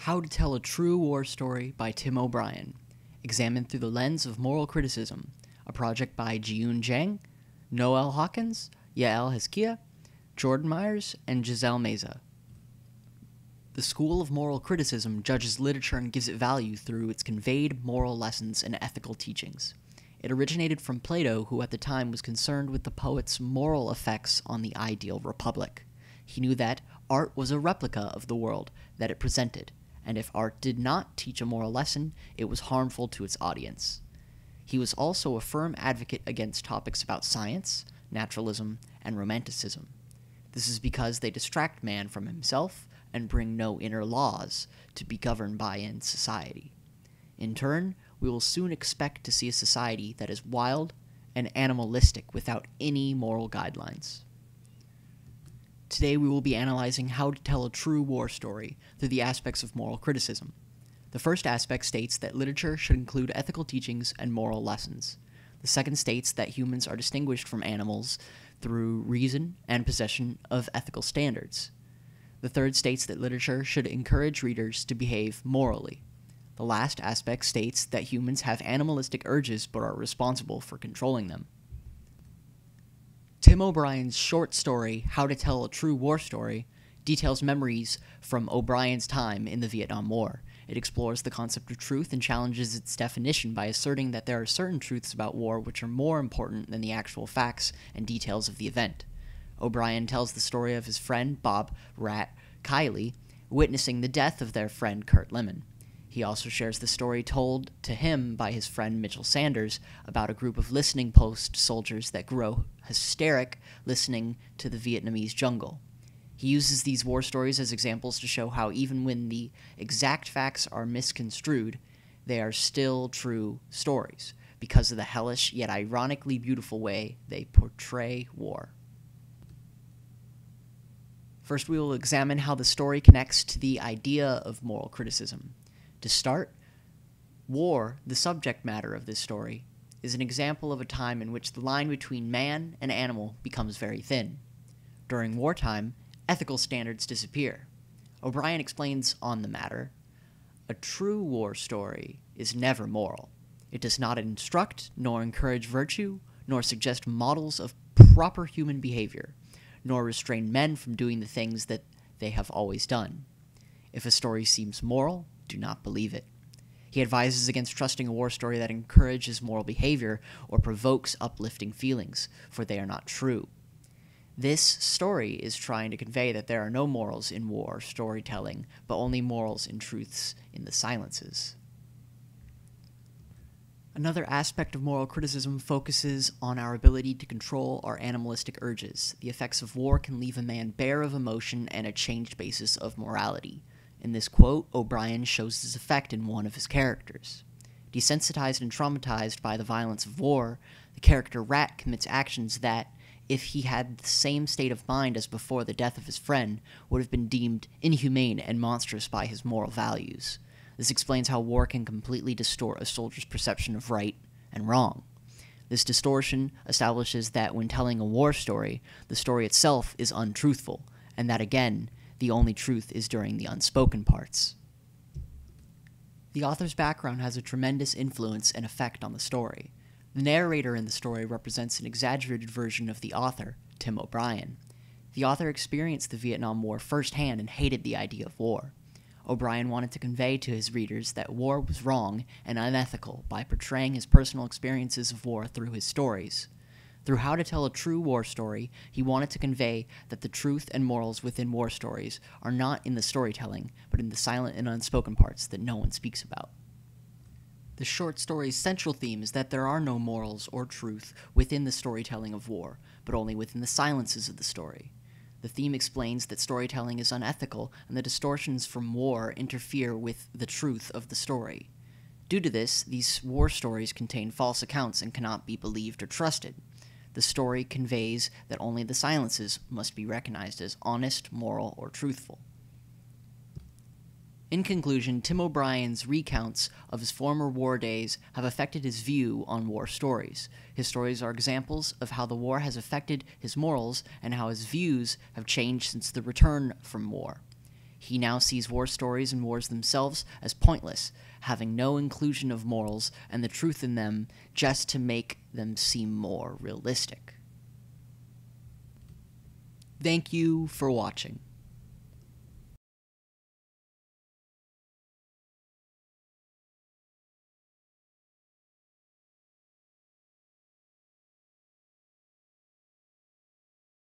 How to Tell a True War Story by Tim O'Brien, examined through the lens of moral criticism, a project by Jiyoon Jang, Noel Hawkins, Yael Hezkiah, Jordan Myers, and Giselle Meza. The School of Moral Criticism judges literature and gives it value through its conveyed moral lessons and ethical teachings. It originated from Plato, who at the time was concerned with the poet's moral effects on the ideal republic. He knew that art was a replica of the world that it presented, and if art did not teach a moral lesson, it was harmful to its audience. He was also a firm advocate against topics about science, naturalism, and romanticism. This is because they distract man from himself and bring no inner laws to be governed by in society. In turn, we will soon expect to see a society that is wild and animalistic without any moral guidelines. Today we will be analyzing how to tell a true war story through the aspects of moral criticism. The first aspect states that literature should include ethical teachings and moral lessons. The second states that humans are distinguished from animals through reason and possession of ethical standards. The third states that literature should encourage readers to behave morally. The last aspect states that humans have animalistic urges but are responsible for controlling them. Tim O'Brien's short story, How to Tell a True War Story, details memories from O'Brien's time in the Vietnam War. It explores the concept of truth and challenges its definition by asserting that there are certain truths about war which are more important than the actual facts and details of the event. O'Brien tells the story of his friend Bob "Rat" Kiley witnessing the death of their friend Kurt Lemon. He also shares the story told to him by his friend Mitchell Sanders about a group of listening post soldiers that grow hysteric listening to the Vietnamese jungle. He uses these war stories as examples to show how even when the exact facts are misconstrued, they are still true stories because of the hellish yet ironically beautiful way they portray war. First, we will examine how the story connects to the idea of moral criticism. To start, war, the subject matter of this story, is an example of a time in which the line between man and animal becomes very thin. During wartime, ethical standards disappear. O'Brien explains on the matter, "A true war story is never moral. It does not instruct, nor encourage virtue, nor suggest models of proper human behavior, nor restrain men from doing the things that they have always done. If a story seems moral, do not believe it." He advises against trusting a war story that encourages moral behavior or provokes uplifting feelings, for they are not true. This story is trying to convey that there are no morals in war storytelling, but only morals in truths in the silences. Another aspect of moral criticism focuses on our ability to control our animalistic urges. The effects of war can leave a man bare of emotion and a changed basis of morality. In this quote, O'Brien shows this effect in one of his characters. Desensitized and traumatized by the violence of war, the character Rat commits actions that, if he had the same state of mind as before the death of his friend, would have been deemed inhumane and monstrous by his moral values. This explains how war can completely distort a soldier's perception of right and wrong. This distortion establishes that when telling a war story, the story itself is untruthful, and that again, the only truth is during the unspoken parts. The author's background has a tremendous influence and effect on the story. The narrator in the story represents an exaggerated version of the author, Tim O'Brien. The author experienced the Vietnam War firsthand and hated the idea of war. O'Brien wanted to convey to his readers that war was wrong and unethical by portraying his personal experiences of war through his stories. Through How to Tell a True War Story, he wanted to convey that the truth and morals within war stories are not in the storytelling, but in the silent and unspoken parts that no one speaks about. The short story's central theme is that there are no morals or truth within the storytelling of war, but only within the silences of the story. The theme explains that storytelling is unethical and the distortions from war interfere with the truth of the story. Due to this, these war stories contain false accounts and cannot be believed or trusted. The story conveys that only the silences must be recognized as honest, moral, or truthful. In conclusion, Tim O'Brien's recounts of his former war days have affected his view on war stories. His stories are examples of how the war has affected his morals and how his views have changed since the return from war. He now sees war stories and wars themselves as pointless, having no inclusion of morals and the truth in them just to make them seem more realistic. Thank you for watching.